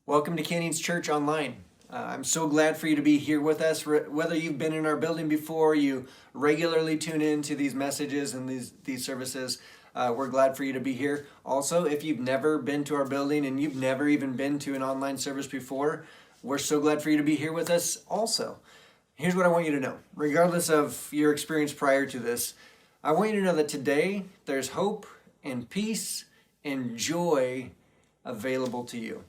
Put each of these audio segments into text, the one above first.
Welcome to Canyons Church Online. I'm so glad for you to be here with us. Whether you've been in our building before, you regularly tune in to these messages and these services, we're glad for you to be here. Also, if you've never been to our building and you've never even been to an online service before, we're so glad for you to be here with us also. Here's what I want you to know. Regardless of your experience prior to this, I want you to know that today there's hope and peace and joy available to you.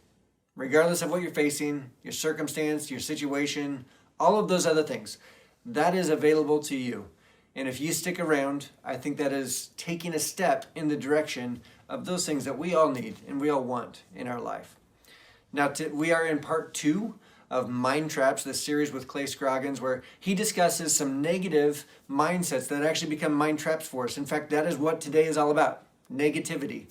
Regardless of what you're facing, your circumstance, your situation, all of those other things, that is available to you. And if you stick around, I think that is taking a step in the direction of those things that we all need and we all want in our life. Now, we are in part 2 of Mind Traps, this series with Clay Scroggins, where he discusses some negative mindsets that actually become mind traps for us. In fact, that is what today is all about, negativity,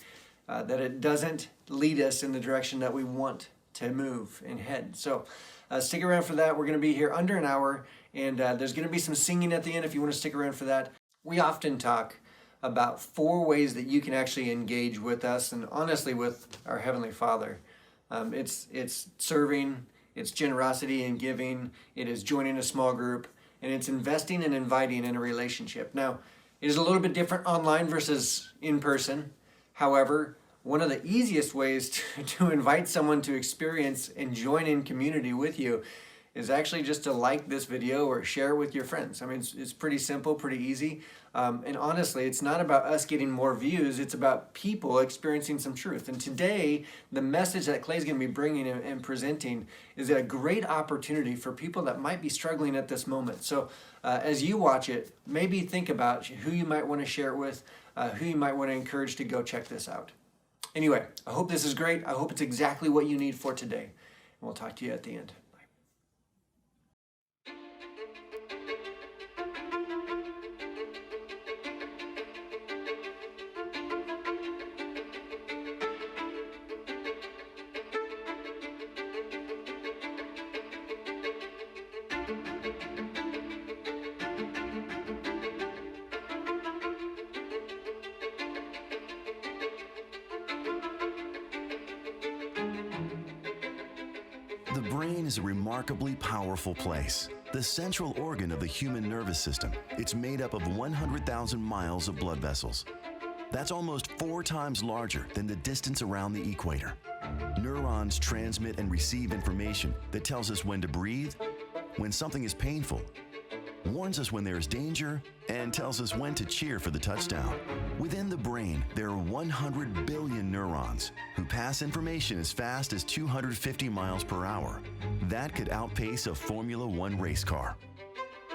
that it doesn't lead us in the direction that we want to move and head. So stick around for that. We're going to be here under an hour, and there's going to be some singing at the end if you want to stick around for that. We often talk about 4 ways that you can actually engage with us and honestly with our Heavenly Father. It's serving, it's generosity and giving, it is joining a small group, and it's investing and inviting in a relationship. Now, it is a little bit different online versus in person. However, one of the easiest ways to invite someone to experience and join in community with you is actually just to like this video or share it with your friends. I mean, it's pretty simple, pretty easy. And honestly, it's not about us getting more views. It's about people experiencing some truth. And today, the message that Clay's going to be bringing and presenting is a great opportunity for people that might be struggling at this moment. So as you watch it, maybe think about who you might want to share it with, who you might want to encourage to go check this out. Anyway, I hope this is great. I hope it's exactly what you need for today. And we'll talk to you at the end. The brain is a remarkably powerful place, the central organ of the human nervous system. It's made up of 100,000 miles of blood vessels. That's almost 4 times larger than the distance around the equator. Neurons transmit and receive information that tells us when to breathe, when something is painful, warns us when there is danger, and tells us when to cheer for the touchdown. Within the brain, there are 100 billion neurons who pass information as fast as 250 miles per hour. That could outpace a Formula One race car.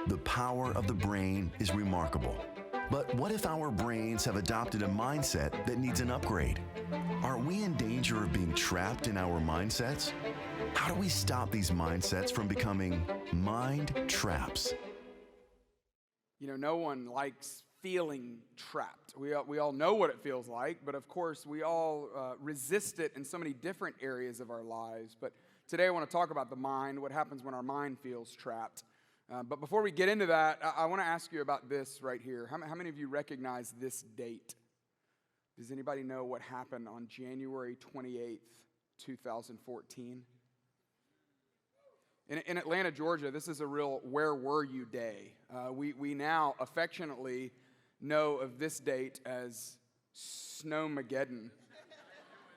The power of the brain is remarkable. But what if our brains have adopted a mindset that needs an upgrade? Are we in danger of being trapped in our mindsets? How do we stop these mindsets from becoming mind traps? You know, no one likes feeling trapped. We all know what it feels like, but of course we all resist it in so many different areas of our lives. But today I want to talk about the mind, what happens when our mind feels trapped. But before we get into that, I want to ask you about this right here. How many of you recognize this date? Does anybody know what happened on January 28th, 2014? In Atlanta, Georgia, this is a real where were you day. We now affectionately know of this date as Snowmageddon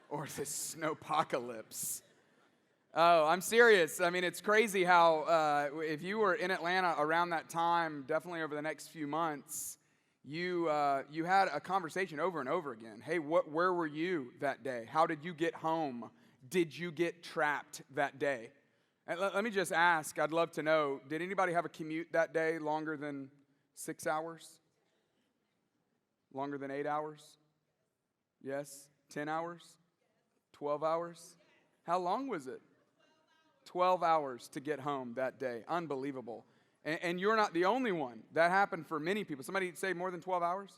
or the Snowpocalypse. Oh, I'm serious. I mean, it's crazy how if you were in Atlanta around that time, definitely over the next few months, you had a conversation over and over again. Hey, where were you that day? How did you get home? Did you get trapped that day? And let me just ask, I'd love to know, did anybody have a commute that day longer than 6 hours? Longer than 8 hours? Yes? 10 hours? 12 hours? How long was it? 12 hours to get home that day. Unbelievable. And you're not the only one. That happened for many people. Somebody say more than 12 hours?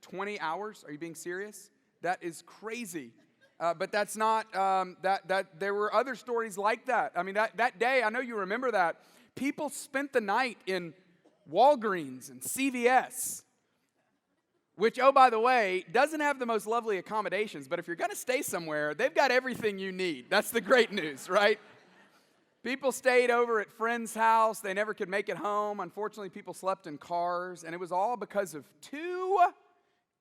20 hours? Are you being serious? That is crazy. But that's not, that there were other stories like that. I mean, that day, I know you remember that. People spent the night in Walgreens and CVS which, oh, by the way, doesn't have the most lovely accommodations, but if you're going to stay somewhere, they've got everything you need. That's the great news, right? People stayed over at friends' house. They never could make it home. Unfortunately, people slept in cars, and it was all because of 2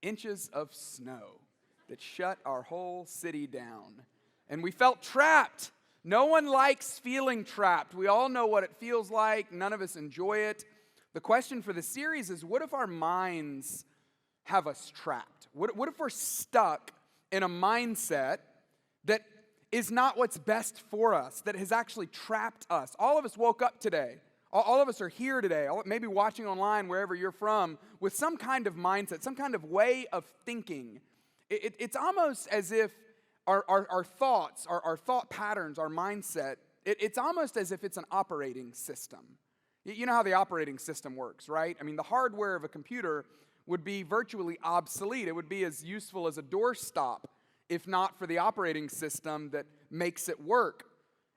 inches of snow that shut our whole city down. And we felt trapped. No one likes feeling trapped. We all know what it feels like. None of us enjoy it. The question for the series is, what if our minds have us trapped? What if we're stuck in a mindset that is not what's best for us, that has actually trapped us? All of us woke up today. All of us are here today, maybe watching online wherever you're from, with some kind of mindset, some kind of way of thinking. It's almost as if our thoughts, our thought patterns, our mindset, it's almost as if it's an operating system. You know how the operating system works, right? I mean, the hardware of a computer would be virtually obsolete. It would be as useful as a doorstop, if not for the operating system that makes it work.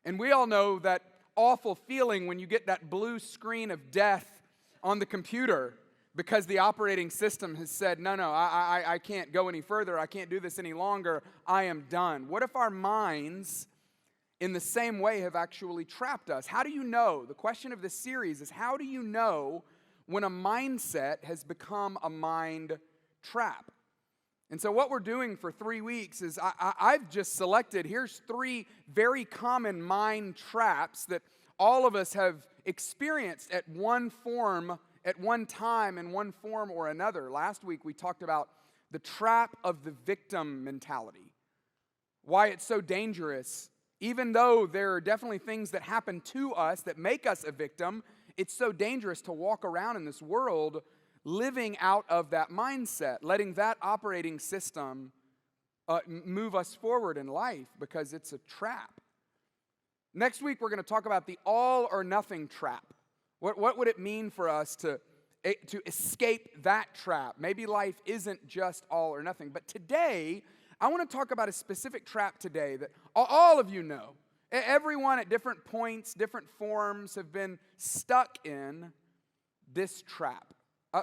And we all know that awful feeling when you get that blue screen of death on the computer because the operating system has said, no, I can't go any further. I can't do this any longer. I am done. What if our minds, in the same way, have actually trapped us? How do you know? The question of this series is, how do you know when a mindset has become a mind trap? And so what we're doing for 3 weeks is I've just selected, here's 3 very common mind traps that all of us have experienced at one time, in one form or another. Last week we talked about the trap of the victim mentality, why it's so dangerous. Even though there are definitely things that happen to us that make us a victim, it's so dangerous to walk around in this world living out of that mindset, letting that operating system move us forward in life, because it's a trap. Next week, we're going to talk about the all or nothing trap. What would it mean for us to escape that trap? Maybe life isn't just all or nothing. But today, I want to talk about a specific trap today that all of you know. Everyone at different points, different forms have been stuck in this trap.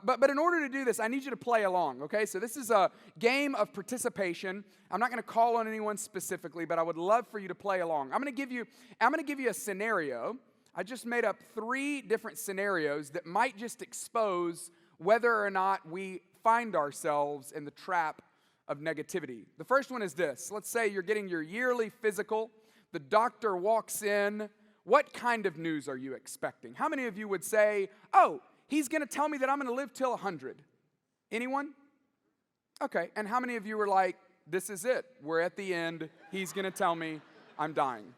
But in order to do this, I need you to play along, okay? So this is a game of participation. I'm not going to call on anyone specifically, but I would love for you to play along. I'm going to give you a scenario. I just made up 3 different scenarios that might just expose whether or not we find ourselves in the trap of negativity. The first one is this. Let's say you're getting your yearly physical. The doctor walks in. What kind of news are you expecting? How many of you would say, oh, he's going to tell me that I'm going to live till 100. Anyone? Okay. And how many of you were like, this is it. We're at the end. He's going to tell me I'm dying.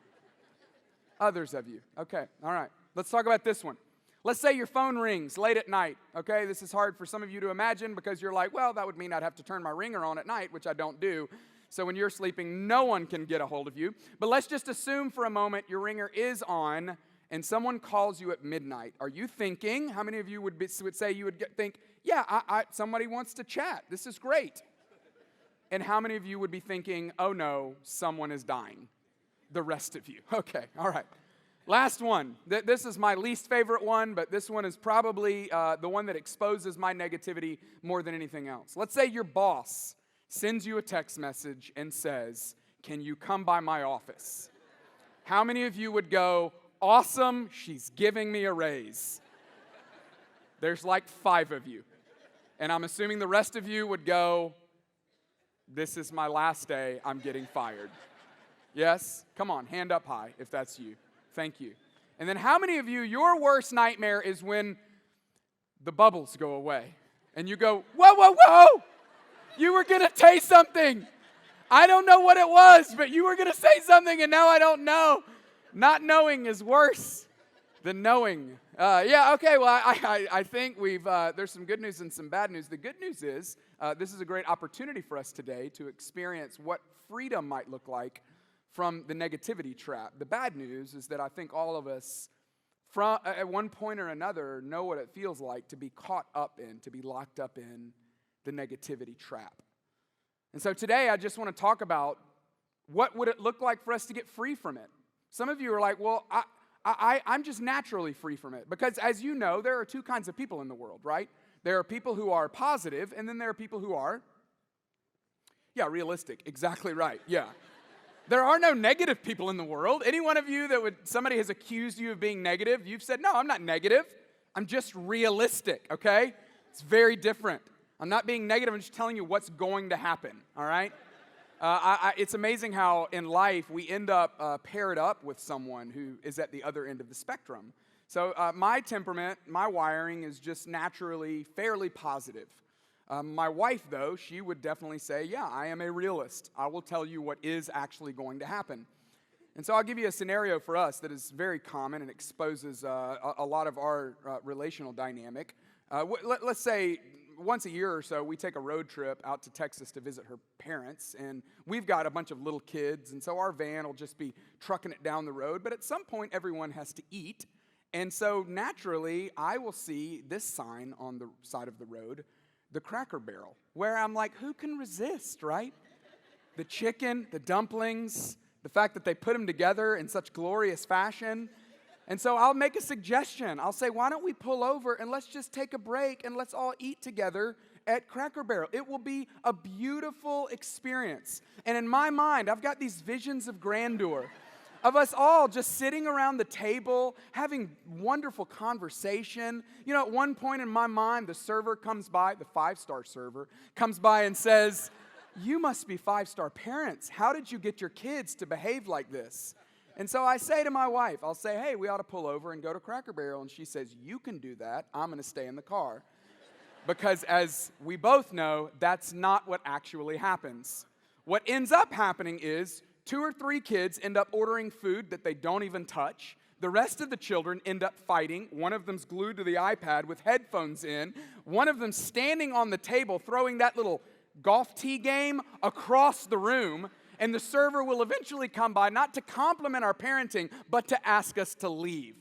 Others of you. Okay. All right. Let's talk about this one. Let's say your phone rings late at night. Okay. This is hard for some of you to imagine because you're like, well, that would mean I'd have to turn my ringer on at night, which I don't do. So when you're sleeping, no one can get a hold of you. But let's just assume for a moment your ringer is on and someone calls you at midnight. Are you thinking, how many of you would say you would think, yeah, somebody wants to chat. This is great. And how many of you would be thinking, oh no, someone is dying? The rest of you. Okay, all right. Last one. This is my least favorite one, but this one is probably the one that exposes my negativity more than anything else. Let's say your boss sends you a text message and says, can you come by my office? How many of you would go, awesome, she's giving me a raise? There's like 5 of you. And I'm assuming the rest of you would go, this is my last day, I'm getting fired. Yes? Come on, hand up high if that's you. Thank you. And then how many of you, your worst nightmare is when the bubbles go away and you go, whoa, whoa, whoa, you were going to say something. I don't know what it was, but you were going to say something and now I don't know. Not knowing is worse than knowing. Okay, well, I think there's some good news and some bad news. The good news is this is a great opportunity for us today to experience what freedom might look like from the negativity trap. The bad news is that I think all of us, at one point or another, know what it feels like to be caught up in, to be locked up in the negativity trap. And so today I just want to talk about what would it look like for us to get free from it. Some of you are like, well, I'm just naturally free from it. Because as you know, there are 2 kinds of people in the world, right? There are people who are positive, and then there are people who are, realistic. Exactly right, yeah. There are no negative people in the world. Any one of you somebody has accused you of being negative, you've said, no, I'm not negative. I'm just realistic, okay? It's very different. I'm not being negative, I'm just telling you what's going to happen, all right? It's amazing how in life we end up paired up with someone who is at the other end of the spectrum. So my temperament, my wiring is just naturally fairly positive. My wife, though, she would definitely say, yeah, I am a realist. I will tell you what is actually going to happen. And so I'll give you a scenario for us that is very common and exposes a lot of our relational dynamic. Let's say once a year or so, we take a road trip out to Texas to visit her parents, and we've got a bunch of little kids, and so our van will just be trucking it down the road, but at some point, everyone has to eat, and so naturally, I will see this sign on the side of the road, the Cracker Barrel, where I'm like, who can resist, right? The chicken, the dumplings, the fact that they put them together in such glorious fashion. And so I'll make a suggestion. I'll say, why don't we pull over and let's just take a break and let's all eat together at Cracker Barrel. It will be a beautiful experience. And in my mind, I've got these visions of grandeur of us all just sitting around the table, having wonderful conversation. You know, at one point in my mind, the server comes by, the 5-star server, comes by and says, you must be 5-star parents. How did you get your kids to behave like this? And so I say to my wife, I'll say, hey, we ought to pull over and go to Cracker Barrel. And she says, you can do that. I'm going to stay in the car. Because as we both know, that's not what actually happens. What ends up happening is 2 or 3 kids end up ordering food that they don't even touch. The rest of the children end up fighting. One of them's glued to the iPad with headphones in. One of them standing on the table throwing that little golf tee game across the room. And the server will eventually come by, not to compliment our parenting, but to ask us to leave.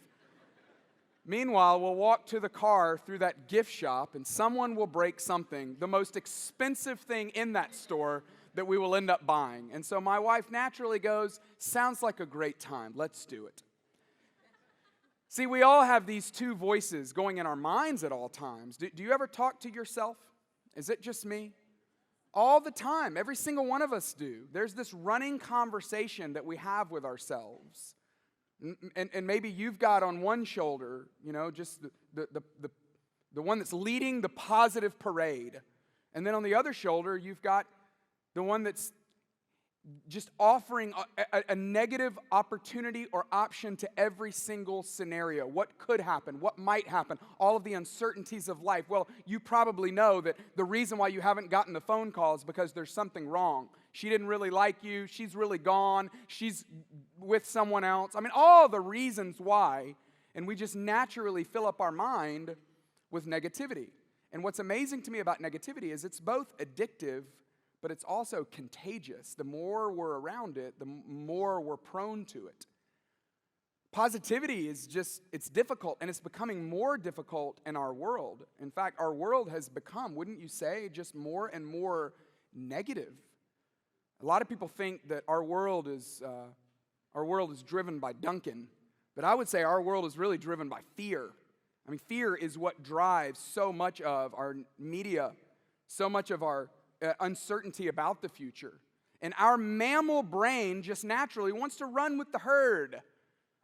Meanwhile, we'll walk to the car through that gift shop, and someone will break something, the most expensive thing in that store that we will end up buying. And so my wife naturally goes, sounds like a great time, let's do it. See, we all have these 2 voices going in our minds at all times. Do you ever talk to yourself? Is it just me? All the time, every single one of us do. There's this running conversation that we have with ourselves. And maybe you've got on one shoulder, you know, just the one that's leading the positive parade. And then on the other shoulder, you've got the one that's just offering a negative opportunity or option to every single scenario. What could happen? What might happen? All of the uncertainties of life. Well, you probably know that the reason why you haven't gotten the phone call is because there's something wrong. She didn't really like you. She's really gone. She's with someone else. I mean, all the reasons why. And we just naturally fill up our mind with negativity. And what's amazing to me about negativity is it's both addictive, but it's also contagious. The more we're around it, the more we're prone to it. Positivity is just, it's difficult, and it's becoming more difficult in our world. In fact, our world has become, wouldn't you say, just more and more negative. A lot of people think that our world is driven by Duncan, but I would say our world is really driven by fear. I mean, fear is what drives so much of our media, so much of our uncertainty about the future. And our mammal brain just naturally wants to run with the herd.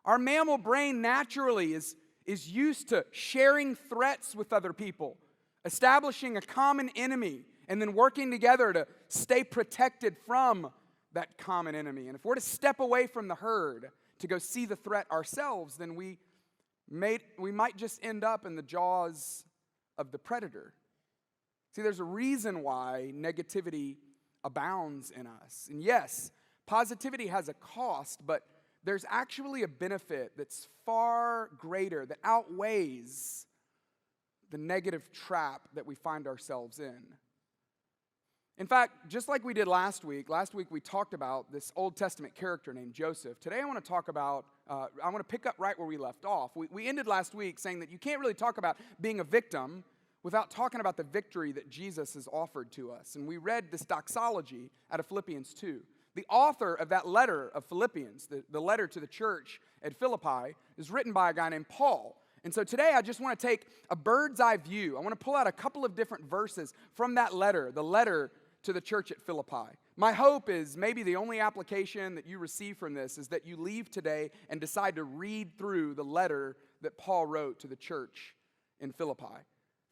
Our mammal brain naturally is used to sharing threats with other people, establishing a common enemy, and then working together to stay protected from that common enemy. And if we're to step away from the herd to go see the threat ourselves, then we might just end up in the jaws of the predator. See, there's a reason why negativity abounds in us. And yes, positivity has a cost, but there's actually a benefit that's far greater, that outweighs the negative trap that we find ourselves in. In fact, just like we did last week we talked about this Old Testament character named Joseph. Today I want to talk about, I want to pick up right where we left off. We ended last week saying that you can't really talk about being a victim without talking about the victory that Jesus has offered to us. And we read this doxology out of Philippians 2. The author of that letter of Philippians, the letter to the church at Philippi, is written by a guy named Paul. And so today I just want to take a bird's eye view. I want to pull out a couple of different verses from that letter, the letter to the church at Philippi. My hope is maybe the only application that you receive from this is that you leave today and decide to read through the letter that Paul wrote to the church in Philippi.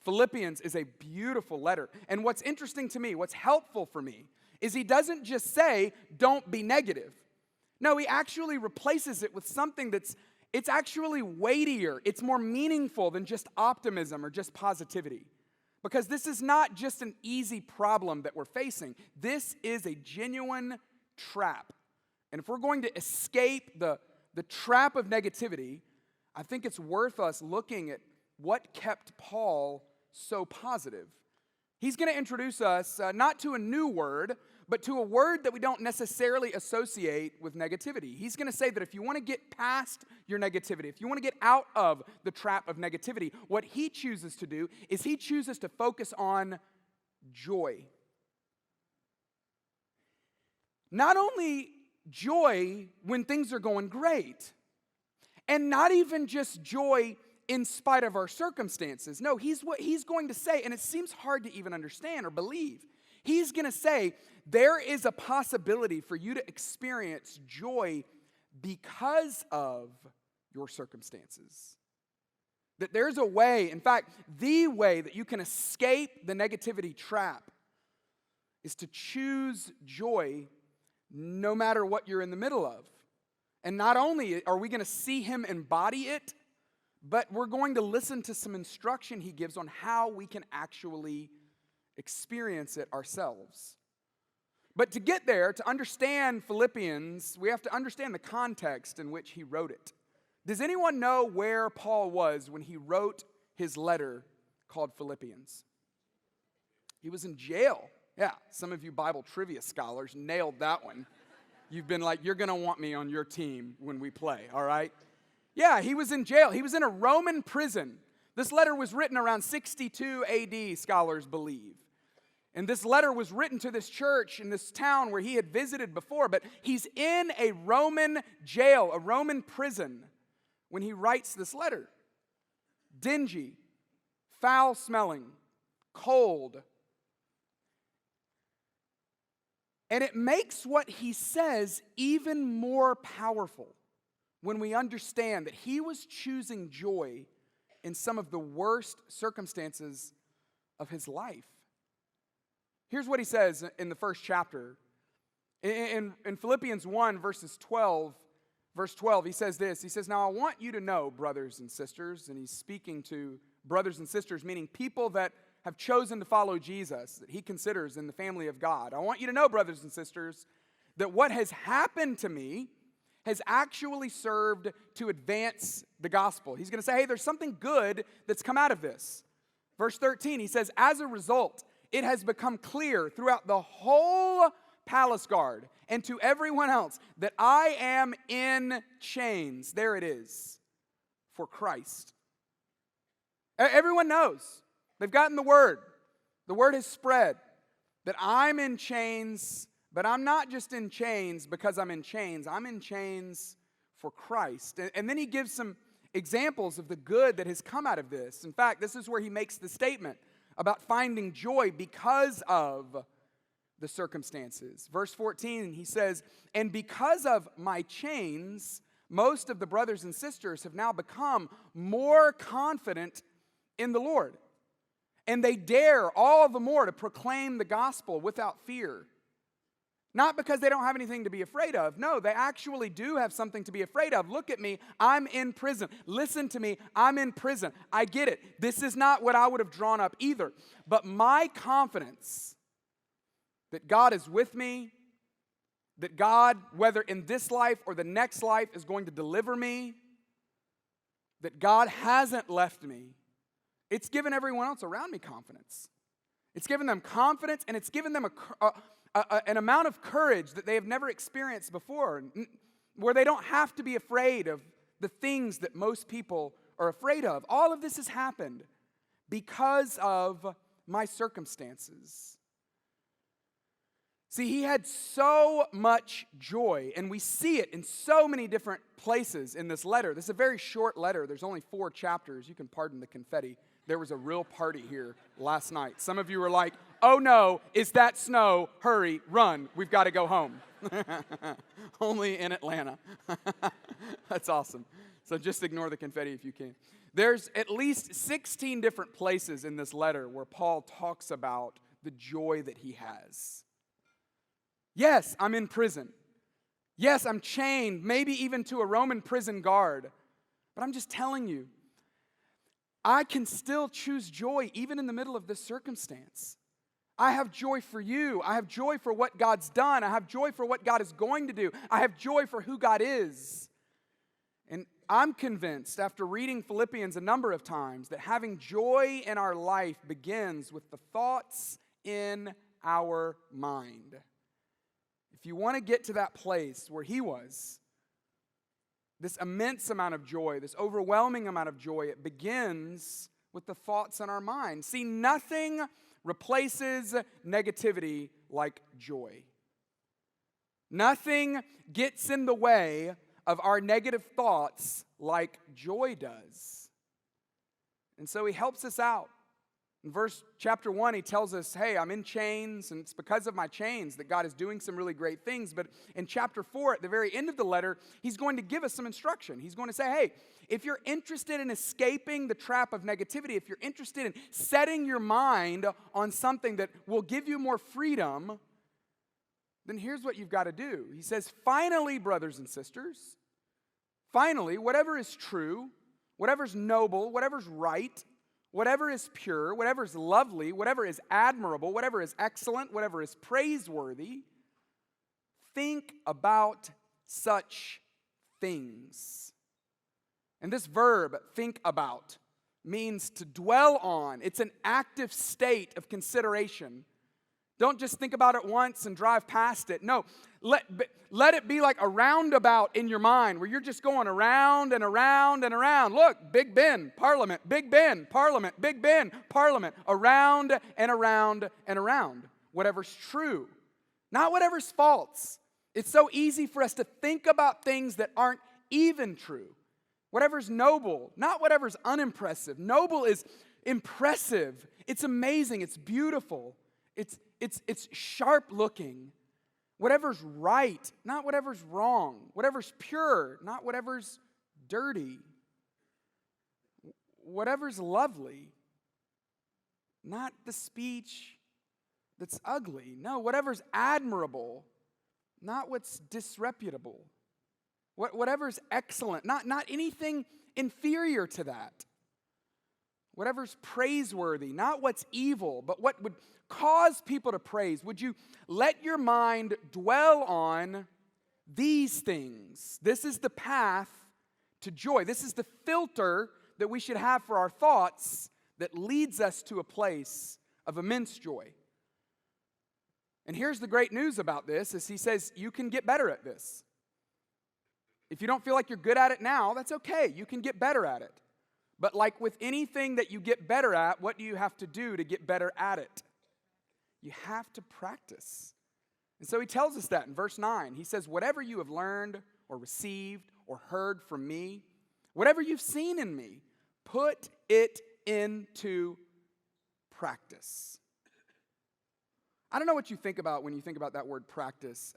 Philippians is a beautiful letter. And what's interesting to me, what's helpful for me, is he doesn't just say, don't be negative. No, he actually replaces it with something it's actually weightier. It's more meaningful than just optimism or just positivity. Because this is not just an easy problem that we're facing. This is a genuine trap. And if we're going to escape the trap of negativity, I think it's worth us looking at what kept Paul so positive. He's going to introduce us not to a new word, but to a word that we don't necessarily associate with negativity. He's going to say that if you want to get past your negativity, if you want to get out of the trap of negativity, what he chooses to do is he chooses to focus on joy. Not only joy when things are going great, and not even just joy in spite of our circumstances. No, what he's going to say, and it seems hard to even understand or believe. He's going to say, there is a possibility for you to experience joy because of your circumstances. That there's a way, in fact, the way that you can escape the negativity trap is to choose joy no matter what you're in the middle of. And not only are we going to see him embody it, but we're going to listen to some instruction he gives on how we can actually experience it ourselves. But to get there, to understand Philippians, we have to understand the context in which he wrote it. Does anyone know where Paul was when he wrote his letter called Philippians? He was in jail. Yeah, some of you Bible trivia scholars nailed that one. You've been like, you're going to want me on your team when we play, all right? Yeah, he was in jail. He was in a Roman prison. This letter was written around 62 AD, scholars believe. And this letter was written to this church in this town where he had visited before, but he's in a Roman jail, a Roman prison, when he writes this letter. Dingy, foul-smelling, cold. And it makes what he says even more powerful when we understand that he was choosing joy in some of the worst circumstances of his life. Here's what he says in the first chapter. In Philippians 1, verse 12, he says this. He says, now I want you to know, brothers and sisters, and he's speaking to brothers and sisters, meaning people that have chosen to follow Jesus, that he considers in the family of God. I want you to know, brothers and sisters, that what has happened to me has actually served to advance the gospel. He's going to say, hey, there's something good that's come out of this. Verse 13, he says, as a result, it has become clear throughout the whole palace guard and to everyone else that I am in chains. There it is, for Christ. Everyone knows. They've gotten the word. The word has spread that I'm in chains, but I'm not just in chains because I'm in chains. I'm in chains for Christ. And then he gives some examples of the good that has come out of this. In fact, this is where he makes the statement about finding joy because of the circumstances. Verse 14, he says, and because of my chains, most of the brothers and sisters have now become more confident in the Lord. And they dare all the more to proclaim the gospel without fear. Not because they don't have anything to be afraid of. No, they actually do have something to be afraid of. Look at me, I'm in prison. Listen to me, I'm in prison. I get it. This is not what I would have drawn up either. But my confidence that God is with me, that God, whether in this life or the next life, is going to deliver me, that God hasn't left me, it's given everyone else around me confidence. It's given them confidence, and it's given them an amount of courage that they have never experienced before, where they don't have to be afraid of the things that most people are afraid of. All of this has happened because of my circumstances. See, he had so much joy, and we see it in so many different places in this letter. This is a very short letter. There's only 4 chapters. You can pardon the confetti. There was a real party here last night. Some of you were like, oh no, is that snow? Hurry, run. We've got to go home. Only in Atlanta. That's awesome. So just ignore the confetti if you can. There's at least 16 different places in this letter where Paul talks about the joy that he has. Yes, I'm in prison. Yes, I'm chained, maybe even to a Roman prison guard. But I'm just telling you, I can still choose joy even in the middle of this circumstance. I have joy for you. I have joy for what God's done. I have joy for what God is going to do. I have joy for who God is. And I'm convinced, after reading Philippians a number of times, that having joy in our life begins with the thoughts in our mind. If you want to get to that place where he was, this immense amount of joy, this overwhelming amount of joy, it begins with the thoughts in our mind. See, nothing replaces negativity like joy. Nothing gets in the way of our negative thoughts like joy does. And so he helps us out. In chapter 1, he tells us, hey, I'm in chains, and it's because of my chains that God is doing some really great things. But in chapter 4, at the very end of the letter, he's going to give us some instruction. He's going to say, hey, if you're interested in escaping the trap of negativity, if you're interested in setting your mind on something that will give you more freedom, then here's what you've got to do. He says, finally, brothers and sisters, finally, whatever is true, whatever's noble, whatever's right, whatever is pure, whatever is lovely, whatever is admirable, whatever is excellent, whatever is praiseworthy, think about such things. And this verb, think about, means to dwell on. It's an active state of consideration. Don't just think about it once and drive past it. No, let it be like a roundabout in your mind where you're just going around and around and around. Look, Big Ben, Parliament, Big Ben, Parliament, Big Ben, Parliament, around and around and around. Whatever's true, not whatever's false. It's so easy for us to think about things that aren't even true. Whatever's noble, not whatever's unimpressive. Noble is impressive. It's amazing. It's beautiful. It's sharp looking. Whatever's right, not whatever's wrong. Whatever's pure, not whatever's dirty. Whatever's lovely, not the speech that's ugly. No, whatever's admirable, not what's disreputable. Whatever's excellent, not anything inferior to that. Whatever's praiseworthy, not what's evil, but what would cause people to praise. Would you let your mind dwell on these things? This is the path to joy. This is the filter that we should have for our thoughts that leads us to a place of immense joy. And here's the great news about this, is he says you can get better at this. If you don't feel like you're good at it now, that's okay. You can get better at it. But like with anything that you get better at, what do you have to do to get better at it? You have to practice. And so he tells us that in verse 9. He says, whatever you have learned or received or heard from me, whatever you've seen in me, put it into practice. I don't know what you think about when you think about that word practice.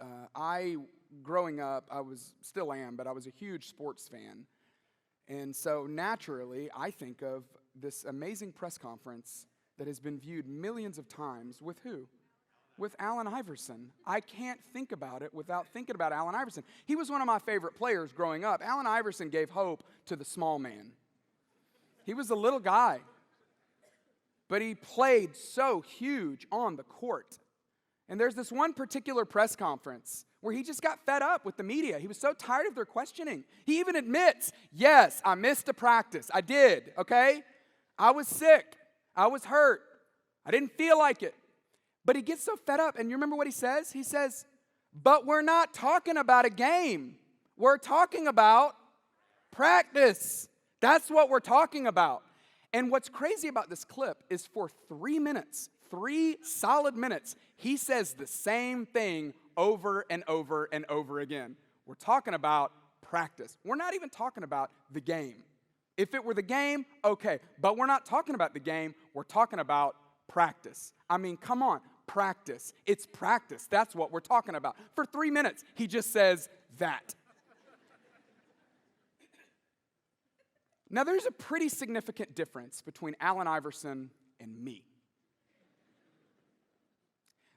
Growing up, still am, but I was a huge sports fan. And so naturally, I think of this amazing press conference that has been viewed millions of times with who? With Allen Iverson. I can't think about it without thinking about Allen Iverson. He was one of my favorite players growing up. Allen Iverson gave hope to the small man. He was a little guy, but he played so huge on the court. And there's this one particular press conference where he just got fed up with the media. He was so tired of their questioning. He even admits, yes, I missed a practice. I did, okay? I was sick. I was hurt. I didn't feel like it. But he gets so fed up, and you remember what he says? He says, but we're not talking about a game. We're talking about practice. That's what we're talking about. And what's crazy about this clip is for 3 minutes, 3 solid minutes, he says the same thing over and over and over again. We're talking about practice. We're not even talking about the game. If it were the game, okay, but we're not talking about the game. We're talking about practice. I mean, come on, practice. It's practice. That's what we're talking about. For 3 minutes, he just says that. Now, there's a pretty significant difference between Allen Iverson and me.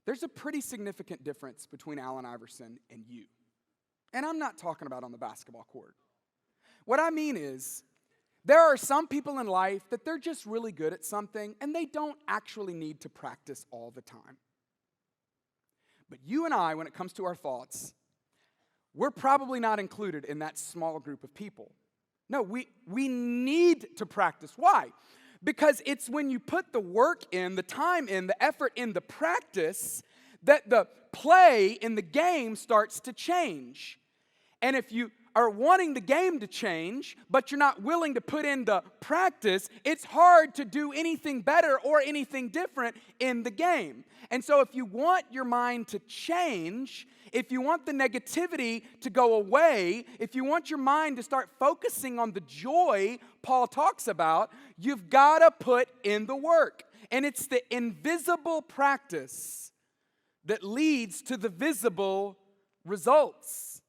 There's a pretty significant difference between Allen Iverson and you. And I'm not talking about on the basketball court. What I mean is, there are some people in life that they're just really good at something and they don't actually need to practice all the time. But you and I, when it comes to our thoughts, we're probably not included in that small group of people. No, we need to practice. Why? Because it's when you put the work in, the time in, the effort in, the practice, that the play in the game starts to change. And if you are wanting the game to change, but you're not willing to put in the practice, it's hard to do anything better or anything different in the game. And so if you want your mind to change, if you want the negativity to go away, if you want your mind to start focusing on the joy Paul talks about, you've got to put in the work. And it's the invisible practice that leads to the visible results.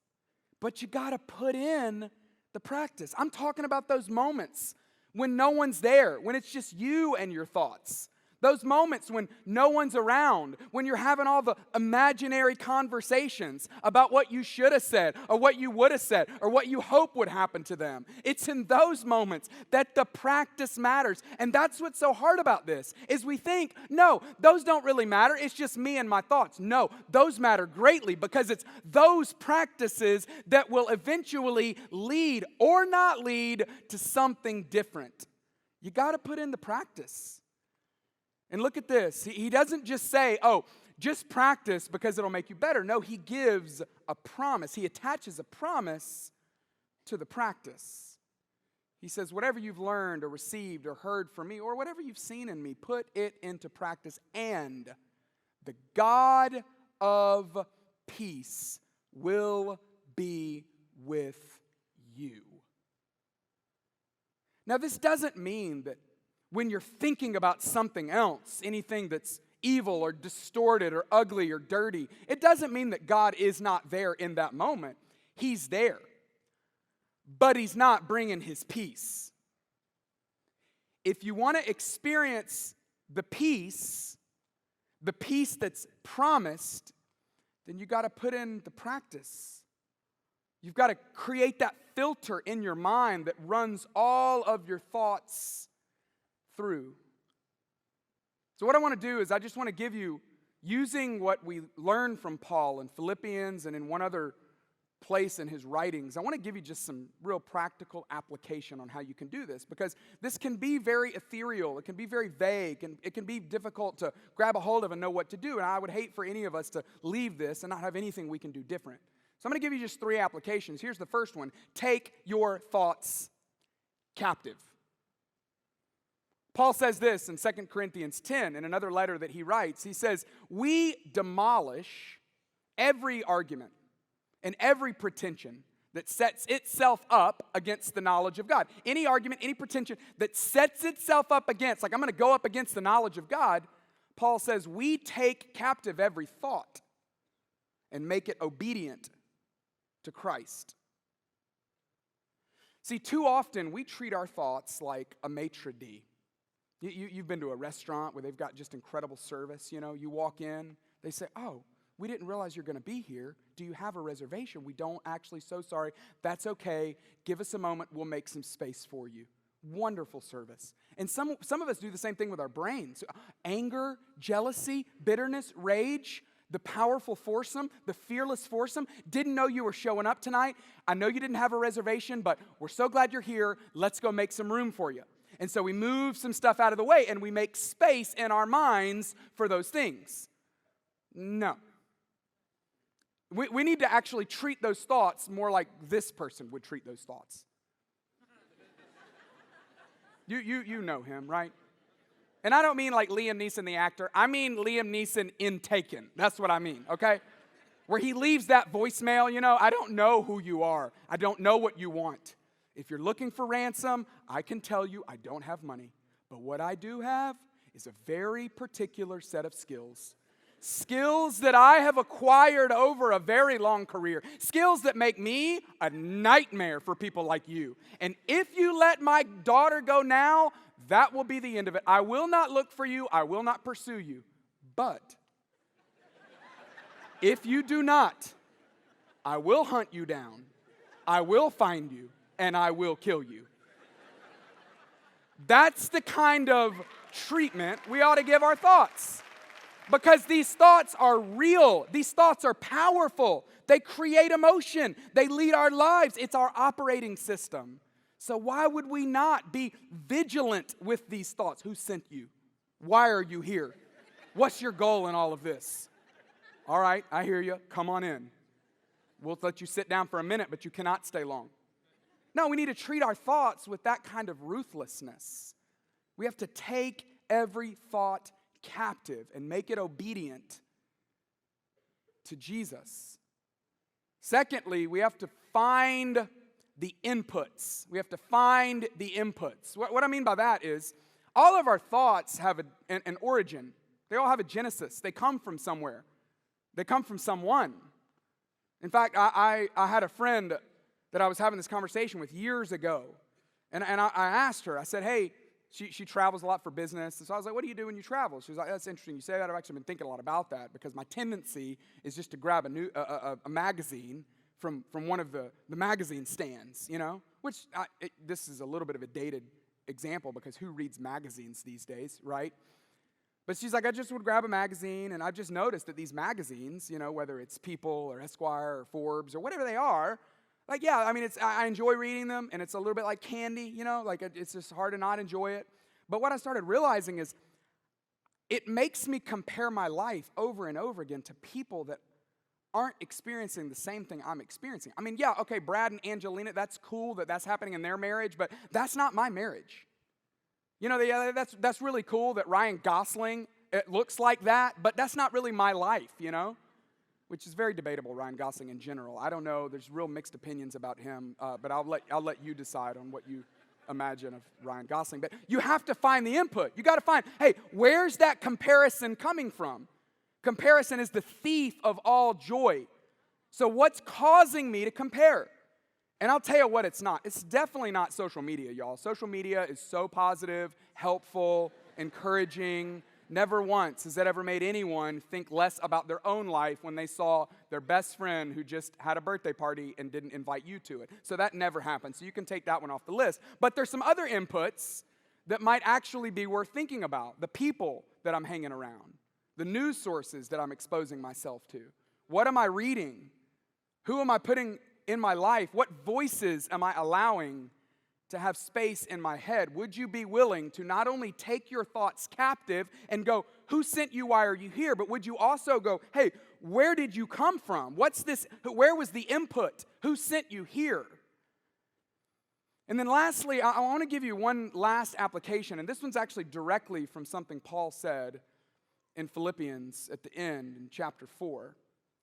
But you got to put in the practice. I'm talking about those moments when no one's there, when it's just you and your thoughts. Those moments when no one's around, when you're having all the imaginary conversations about what you should have said or what you would have said or what you hope would happen to them. It's in those moments that the practice matters. And that's what's so hard about this, is we think, no, those don't really matter. It's just me and my thoughts. No, those matter greatly because it's those practices that will eventually lead or not lead to something different. You got to put in the practice. And look at this. He doesn't just say, oh, just practice because it'll make you better. No, he gives a promise. He attaches a promise to the practice. He says, whatever you've learned or received or heard from me or whatever you've seen in me, put it into practice. And the God of peace will be with you. Now, this doesn't mean that when you're thinking about something else, anything that's evil or distorted or ugly or dirty, it doesn't mean that God is not there in that moment. He's there. But He's not bringing His peace. If you want to experience the peace that's promised, then you got to put in the practice. You've got to create that filter in your mind that runs all of your thoughts through. So what I want to do is I just want to give you, using what we learned from Paul in Philippians and in one other place in his writings, I want to give you just some real practical application on how you can do this, because this can be very ethereal, it can be very vague, and it can be difficult to grab a hold of and know what to do, and I would hate for any of us to leave this and not have anything we can do different. So I'm going to give you just 3 applications. Here's the first one. Take your thoughts captive. Paul says this in 2 Corinthians 10, in another letter that he writes. He says, we demolish every argument and every pretension that sets itself up against the knowledge of God. Any argument, any pretension that sets itself up against, like I'm going to go up against the knowledge of God, Paul says, we take captive every thought and make it obedient to Christ. See, too often we treat our thoughts like a maitre d'. You've been to a restaurant where they've got just incredible service. You know, you walk in, they say, oh, we didn't realize you're going to be here. Do you have a reservation? We don't actually. So sorry. That's okay. Give us a moment. We'll make some space for you. Wonderful service. And some of us do the same thing with our brains. Anger, jealousy, bitterness, rage, the powerful foursome, the fearless foursome. Didn't know you were showing up tonight. I know you didn't have a reservation, but we're so glad you're here. Let's go make some room for you. And so we move some stuff out of the way and we make space in our minds for those things. No. We need to actually treat those thoughts more like this person would treat those thoughts. You know him, right? And I don't mean like Liam Neeson, the actor. I mean Liam Neeson in Taken. That's what I mean, okay? Where he leaves that voicemail, I don't know who you are. I don't know what you want. If you're looking for ransom, I can tell you I don't have money. But what I do have is a very particular set of skills. Skills that I have acquired over a very long career. Skills that make me a nightmare for people like you. And if you let my daughter go now, that will be the end of it. I will not look for you. I will not pursue you. But if you do not, I will hunt you down. I will find you. And I will kill you. That's the kind of treatment we ought to give our thoughts. Because these thoughts are real. These thoughts are powerful. They create emotion. They lead our lives. It's our operating system. So why would we not be vigilant with these thoughts? Who sent you? Why are you here? What's your goal in all of this? All right, I hear you. Come on in. We'll let you sit down for a minute, but you cannot stay long. No, we need to treat our thoughts with that kind of ruthlessness. We have to take every thought captive and make it obedient to Jesus. Secondly, we have to find the inputs. We have to find the inputs. What I mean by that is all of our thoughts have an origin. They all have a genesis. They come from somewhere. They come from someone. In fact, I had a friend that I was having this conversation with years ago. And I asked her, I said, hey, she travels a lot for business. And so I was like, what do you do when you travel? She was like, that's interesting you say that. I've actually been thinking a lot about that because my tendency is just to grab a magazine from one of the magazine stands, which this is a little bit of a dated example because who reads magazines these days, right? But she's like, I just would grab a magazine, and I've just noticed that these magazines, whether it's People or Esquire or Forbes or whatever they are, like, yeah, I mean, I enjoy reading them, and it's a little bit like candy, like it's just hard to not enjoy it. But what I started realizing is it makes me compare my life over and over again to people that aren't experiencing the same thing I'm experiencing. I mean, yeah, okay, Brad and Angelina, that's cool that that's happening in their marriage, but that's not my marriage. That's really cool that Ryan Gosling, it looks like that, but that's not really my life, which is very debatable, Ryan Gosling in general. I don't know. There's real mixed opinions about him, but I'll let you decide on what you imagine of Ryan Gosling. But you have to find the input. You got to find, hey, where's that comparison coming from? Comparison is the thief of all joy. So what's causing me to compare? And I'll tell you what it's not. It's definitely not social media, y'all. Social media is so positive, helpful, encouraging. Never once has that ever made anyone think less about their own life when they saw their best friend who just had a birthday party and didn't invite you to it. So that never happened. So you can take that one off the list. But there's some other inputs that might actually be worth thinking about. The people that I'm hanging around. The news sources that I'm exposing myself to. What am I reading? Who am I putting in my life? What voices am I allowing to have space in my head? Would you be willing to not only take your thoughts captive and go, who sent you? Why are you here? But would you also go, hey, where did you come from? What's this? Where was the input? Who sent you here? And then lastly, I want to give you one last application, and this one's actually directly from something Paul said in Philippians at the end in chapter 4.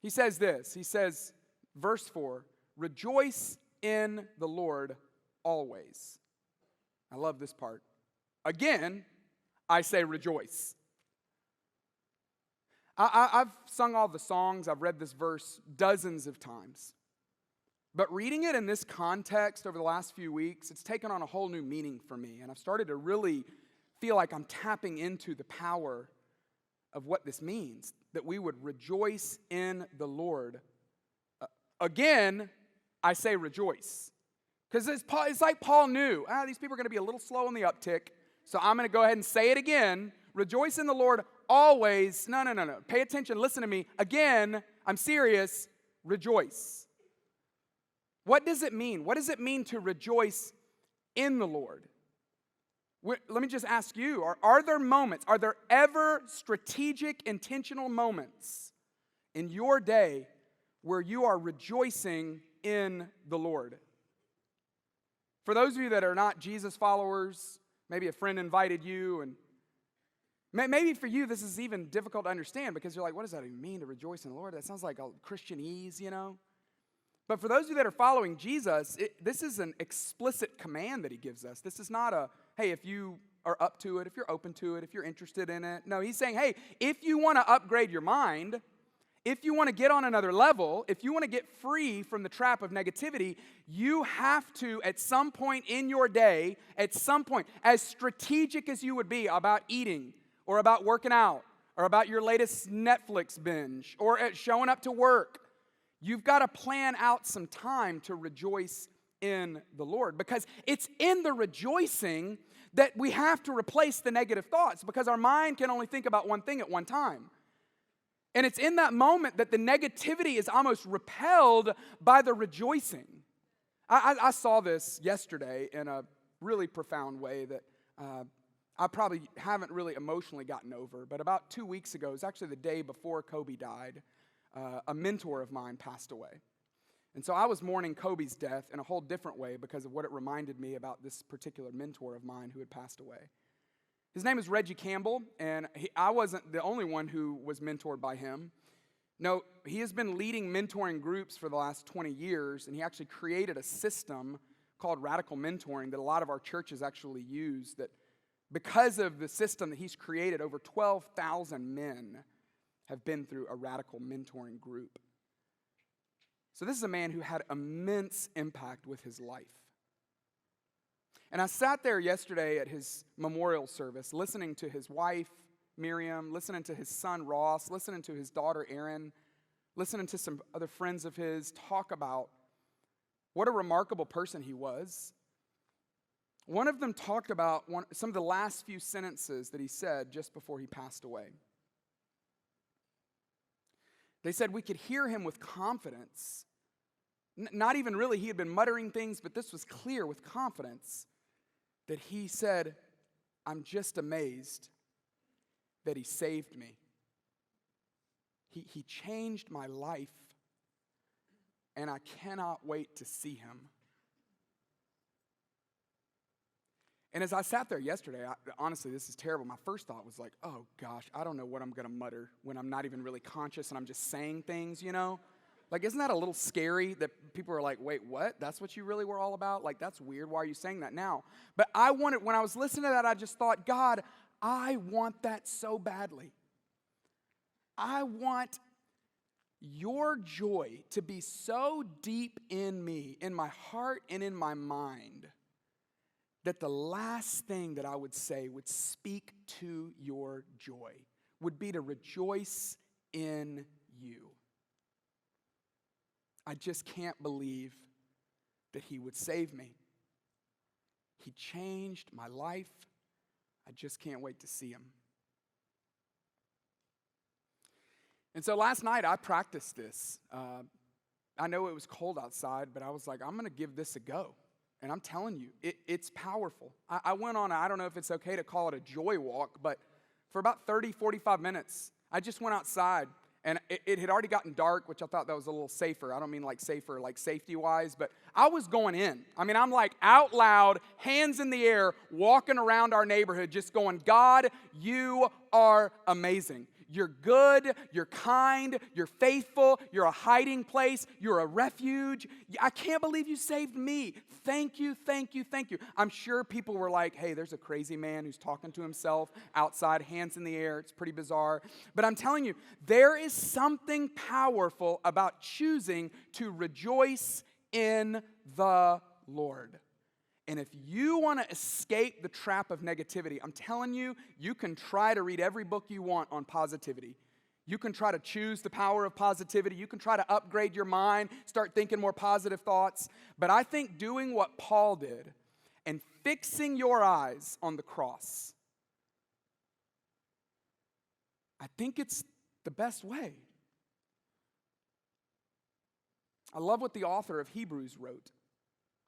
He says this, he says, verse 4, rejoice in the Lord always. I love this part. Again, I say rejoice. I've sung all the songs. I've read this verse dozens of times. But reading it in this context over the last few weeks, it's taken on a whole new meaning for me. And I've started to really feel like I'm tapping into the power of what this means, that we would rejoice in the Lord. Again, I say rejoice. Because it's like Paul knew, these people are going to be a little slow on the uptick, so I'm going to go ahead and say it again. Rejoice in the Lord always. No. Pay attention. Listen to me. Again, I'm serious. Rejoice. What does it mean? What does it mean to rejoice in the Lord? Let me just ask you, are there moments, are there ever strategic, intentional moments in your day where you are rejoicing in the Lord? For those of you that are not Jesus followers, maybe a friend invited you and Maybe for you, this is even difficult to understand because you're like, what does that even mean to rejoice in the Lord? That sounds like a Christianese, you know? But for those of you that are following Jesus, this is an explicit command that he gives us. This is not a, hey, if you are up to it, if you're open to it, if you're interested in it. No, he's saying, hey, if you want to upgrade your mind, if you want to get on another level, if you want to get free from the trap of negativity, you have to, at some point in your day, at some point, as strategic as you would be about eating or about working out or about your latest Netflix binge or at showing up to work, you've got to plan out some time to rejoice in the Lord, because it's in the rejoicing that we have to replace the negative thoughts, because our mind can only think about one thing at one time. And it's in that moment that the negativity is almost repelled by the rejoicing. I saw this yesterday in a really profound way that I probably haven't really emotionally gotten over. But about 2 weeks ago, it was actually the day before Kobe died, a mentor of mine passed away. And so I was mourning Kobe's death in a whole different way because of what it reminded me about this particular mentor of mine who had passed away. His name is Reggie Campbell, and I wasn't the only one who was mentored by him. No, he has been leading mentoring groups for the last 20 years, and he actually created a system called Radical Mentoring that a lot of our churches actually use, that because of the system that he's created, over 12,000 men have been through a Radical Mentoring group. So this is a man who had immense impact with his life. And I sat there yesterday at his memorial service, listening to his wife, Miriam, listening to his son, Ross, listening to his daughter, Erin, listening to some other friends of his talk about what a remarkable person he was. One of them talked about some of the last few sentences that he said just before he passed away. They said we could hear him with confidence. Not even really, he had been muttering things, but this was clear with confidence that he said, I'm just amazed that he saved me. He changed my life, and I cannot wait to see him. And as I sat there yesterday, honestly, this is terrible. My first thought was like, oh gosh, I don't know what I'm going to mutter when I'm not even really conscious and I'm just saying things, you know? Like, isn't that a little scary that people are like, wait, what? That's what you really were all about? Like, that's weird. Why are you saying that now? But when I was listening to that, I just thought, God, I want that so badly. I want your joy to be so deep in me, in my heart and in my mind, that the last thing that I would say would speak to your joy, would be to rejoice in you. I just can't believe that he would save me. He changed my life. I just can't wait to see him. And so last night I practiced this. I know it was cold outside, but I was like, I'm going to give this a go. And I'm telling you, it's powerful. I went on, I don't know if it's okay to call it a joy walk, but for about 30, 45 minutes, I just went outside. And it had already gotten dark, which I thought that was a little safer. I don't mean like safer, like safety-wise, but I was going in. I mean, I'm like out loud, hands in the air, walking around our neighborhood, just going, God, you are amazing. You're good, you're kind, you're faithful, you're a hiding place, you're a refuge. I can't believe you saved me. Thank you, thank you, thank you. I'm sure people were like, hey, there's a crazy man who's talking to himself outside, hands in the air. It's pretty bizarre. But I'm telling you, there is something powerful about choosing to rejoice in the Lord. And if you want to escape the trap of negativity, I'm telling you, you can try to read every book you want on positivity. You can try to choose the power of positivity. You can try to upgrade your mind, start thinking more positive thoughts. But I think doing what Paul did and fixing your eyes on the cross, I think it's the best way. I love what the author of Hebrews wrote,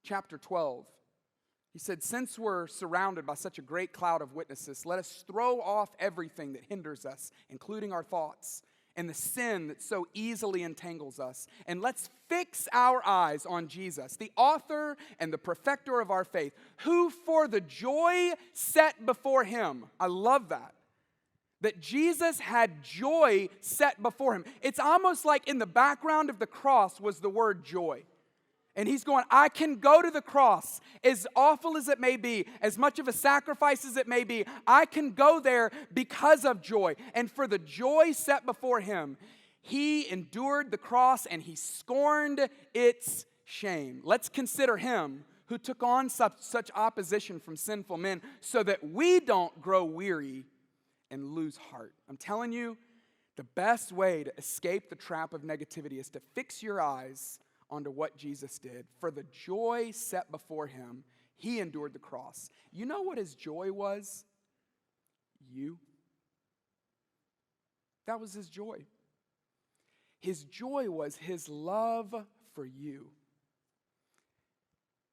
chapter 12. He said, since we're surrounded by such a great cloud of witnesses, let us throw off everything that hinders us, including our thoughts, and the sin that so easily entangles us. And let's fix our eyes on Jesus, the author and the perfecter of our faith, who for the joy set before him, I love that, That Jesus had joy set before him. It's almost like in the background of the cross was the word joy. And he's going, I can go to the cross, as awful as it may be, as much of a sacrifice as it may be, I can go there because of joy. And for the joy set before him, he endured the cross and he scorned its shame. Let's consider him who took on such opposition from sinful men so that we don't grow weary and lose heart. I'm telling you, the best way to escape the trap of negativity is to fix your eyes onto what Jesus did. For the joy set before him, he endured the cross. You know what his joy was? You. That was his joy. His joy was his love for you.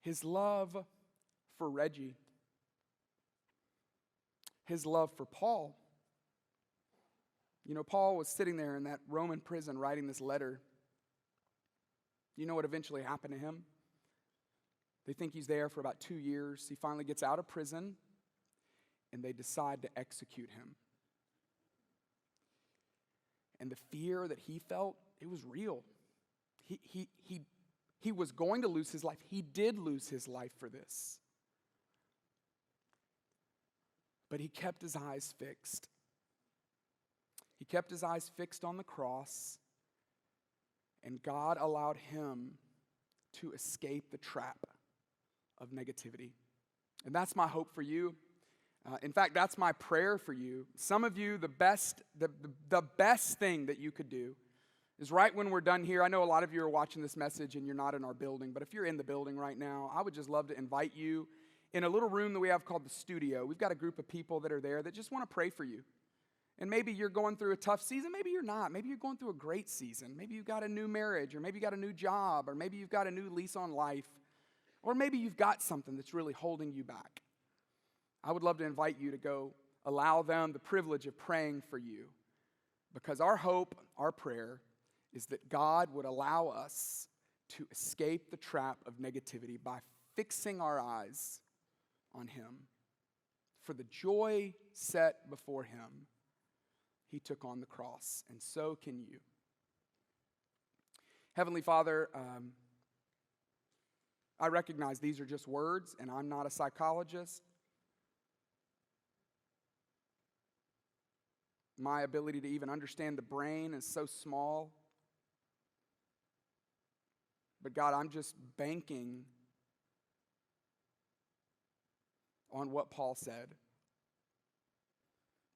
His love for Reggie. His love for Paul. You know, Paul was sitting there in that Roman prison writing this letter. You know what eventually happened to him? They think he's there for about 2 years. He finally gets out of prison, and they decide to execute him. And the fear that he felt, it was real. He was going to lose his life. He did lose his life for this. But he kept his eyes fixed. He kept his eyes fixed on the cross, and God allowed him to escape the trap of negativity. And that's my hope for you. In fact, that's my prayer for you. Some of you, the best thing that you could do is right when we're done here. I know a lot of you are watching this message and you're not in our building, but if you're in the building right now, I would just love to invite you in a little room that we have called the studio. We've got a group of people that are there that just want to pray for you. And maybe you're going through a tough season, maybe you're not. Maybe you're going through a great season. Maybe you've got a new marriage, or maybe you got a new job, or maybe you've got a new lease on life, or maybe you've got something that's really holding you back. I would love to invite you to go allow them the privilege of praying for you, because our hope, our prayer, is that God would allow us to escape the trap of negativity by fixing our eyes on him. For the joy set before him, he took on the cross, and so can you. Heavenly Father, I recognize these are just words, and I'm not a psychologist. My ability to even understand the brain is so small. But God, I'm just banking on what Paul said,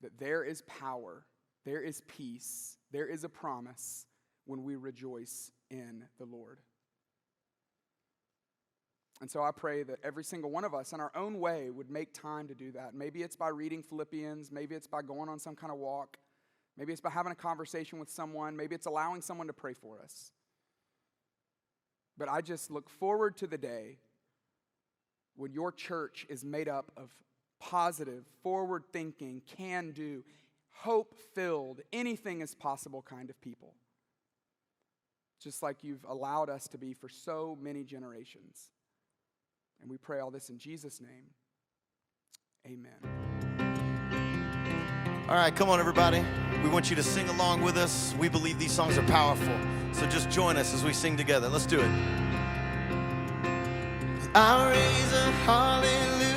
that there is power, there is peace, there is a promise when we rejoice in the Lord. And so I pray that every single one of us in our own way would make time to do that. Maybe it's by reading Philippians, maybe it's by going on some kind of walk, maybe it's by having a conversation with someone, maybe it's allowing someone to pray for us. But I just look forward to the day when your church is made up of positive, forward-thinking, can-do, hope-filled, anything is possible kind of people. Just like you've allowed us to be for so many generations. And we pray all this in Jesus' name. Amen. All right, come on, everybody. We want you to sing along with us. We believe these songs are powerful. So just join us as we sing together. Let's do it. I raise a hallelujah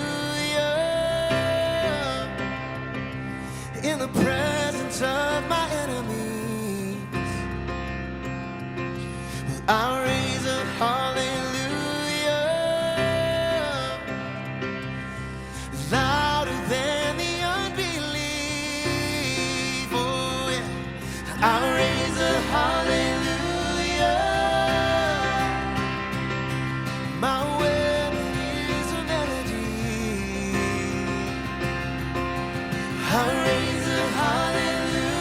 in the presence of my enemies. I raise a hallelujah louder than the unbelief. Oh, yeah. I raise a hallelujah. My weapon is a melody. I raise a hallelujah.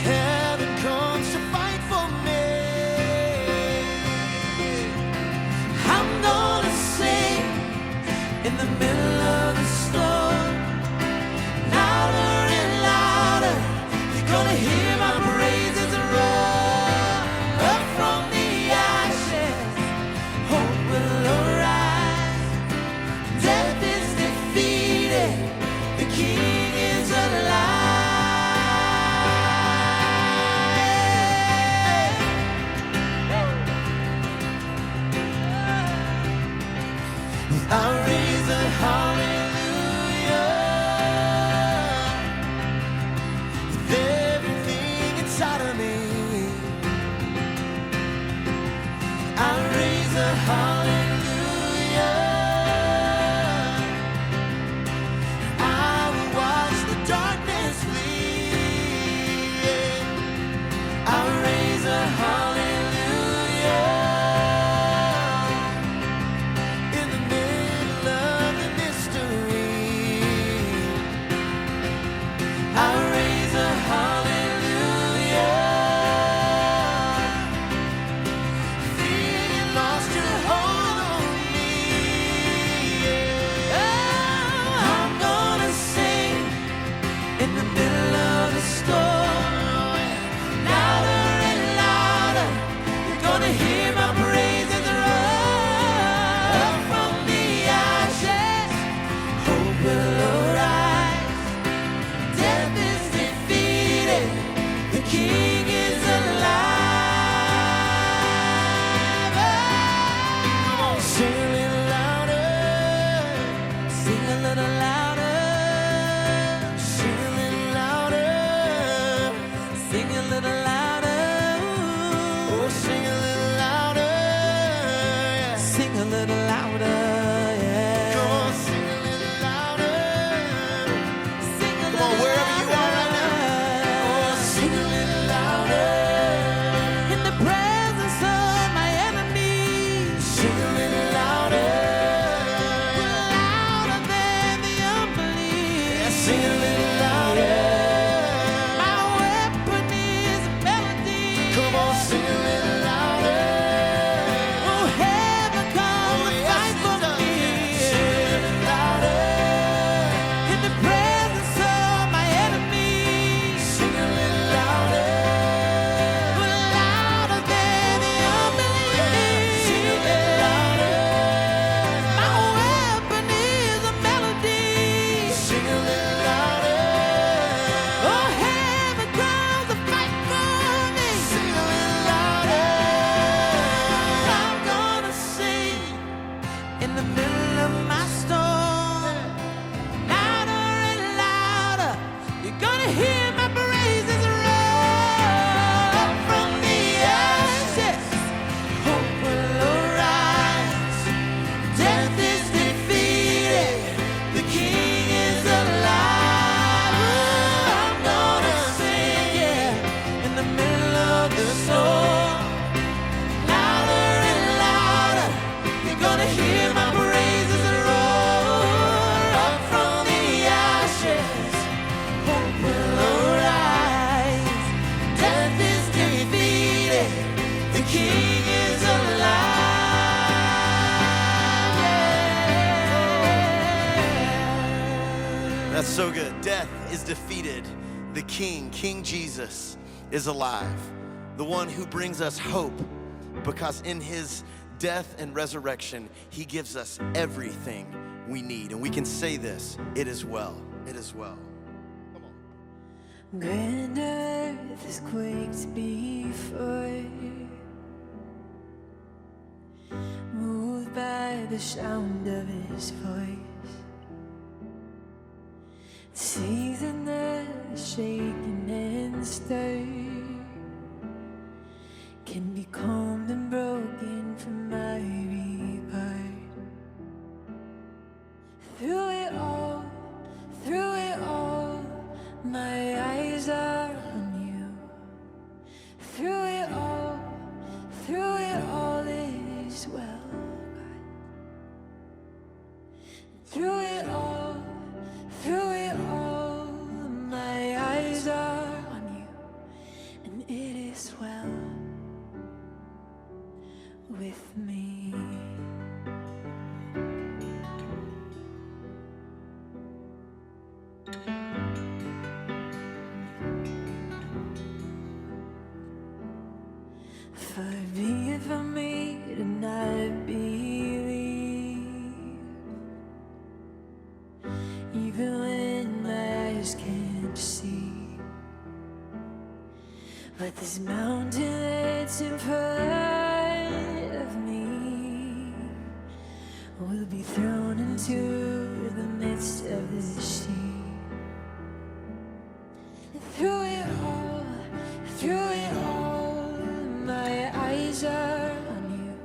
Heaven That's so good. Death is defeated. The King, King Jesus, is alive. The one who brings us hope, because in his death and resurrection, he gives us everything we need. And we can say this, it is well. It is well. Come on. Grand earth is quaked before, moved by the sound of his voice. Seas and the shaken and stirred can be calmed and broken from my report. Through it all, my eyes are on you. Through it all it is well. Through it all, my eyes are on you, and it is well with me. Far be it from me to not believe, even when my eyes can't see. But this mountain that's in front of me will be thrown into the midst of the sea. Through it all, my eyes are on you.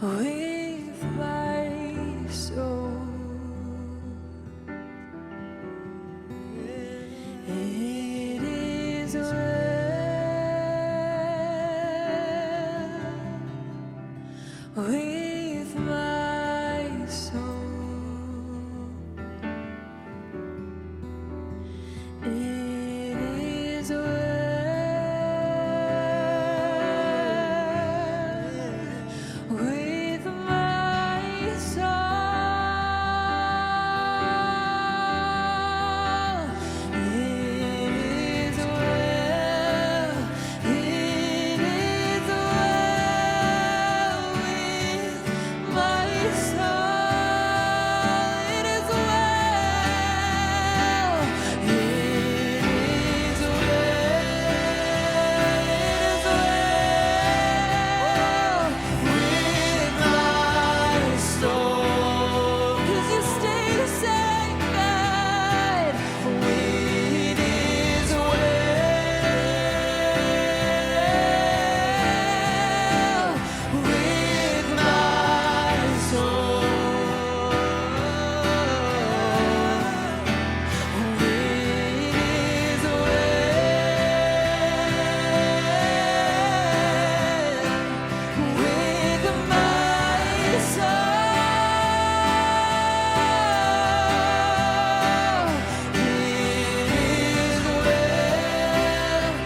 with my soul. It is well with my soul. It is well with my soul. It is well. It is well with my soul. It is well. It is well with my soul. 'Cause you stay the same, God. It is well with my soul. It is well with my soul. It is well.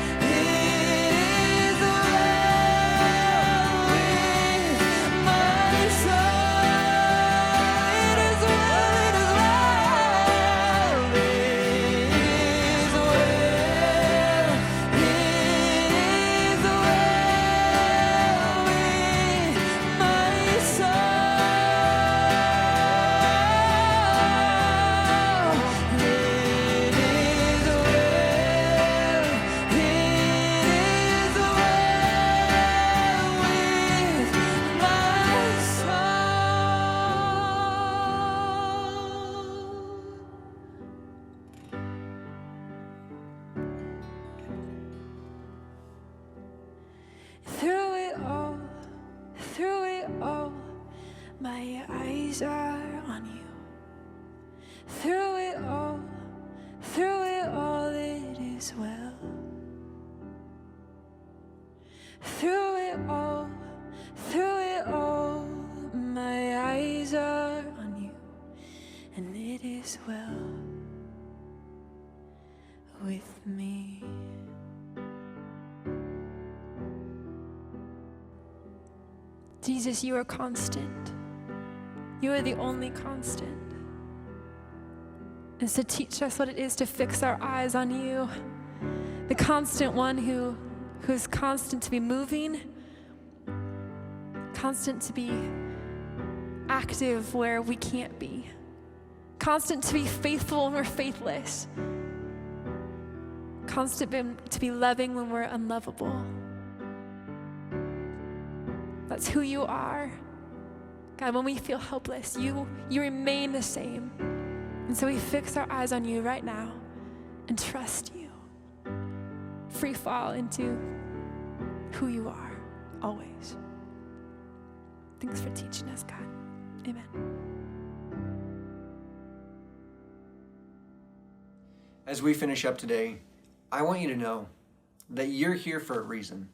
It is well with my soul. It is well. It is well. It is well with my soul. It is well. It is well with my soul. Through it all, my eyes are on you. Through it all, it is well. Through it all, my eyes are on you, and it is well with me. Jesus, you are constant. You are the only constant. And so teach us what it is to fix our eyes on you, the constant one who is constant to be moving, constant to be active where we can't be, constant to be faithful when we're faithless, constant to be loving when we're unlovable. That's who you are. God, when we feel helpless, you remain the same. And so we fix our eyes on you right now and trust you. Free fall into who you are, always. Thanks for teaching us, God. Amen. As we finish up today, I want you to know that you're here for a reason,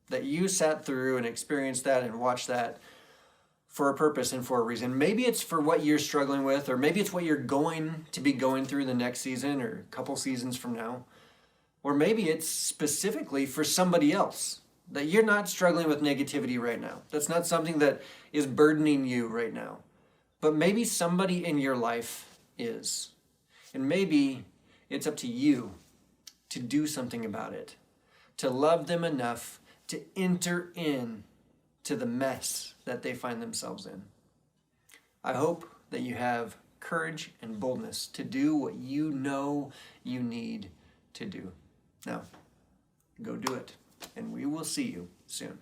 that you sat through and experienced that and watched that for a purpose and for a reason. Maybe it's for what you're struggling with, or maybe it's what you're going to be going through the next season or a couple seasons from now. Or maybe it's specifically for somebody else, that you're not struggling with negativity right now. That's not something that is burdening you right now. But maybe somebody in your life is. And maybe it's up to you to do something about it, to love them enough to enter in to the mess that they find themselves in. I hope that you have courage and boldness to do what you know you need to do. Now, go do it, and we will see you soon.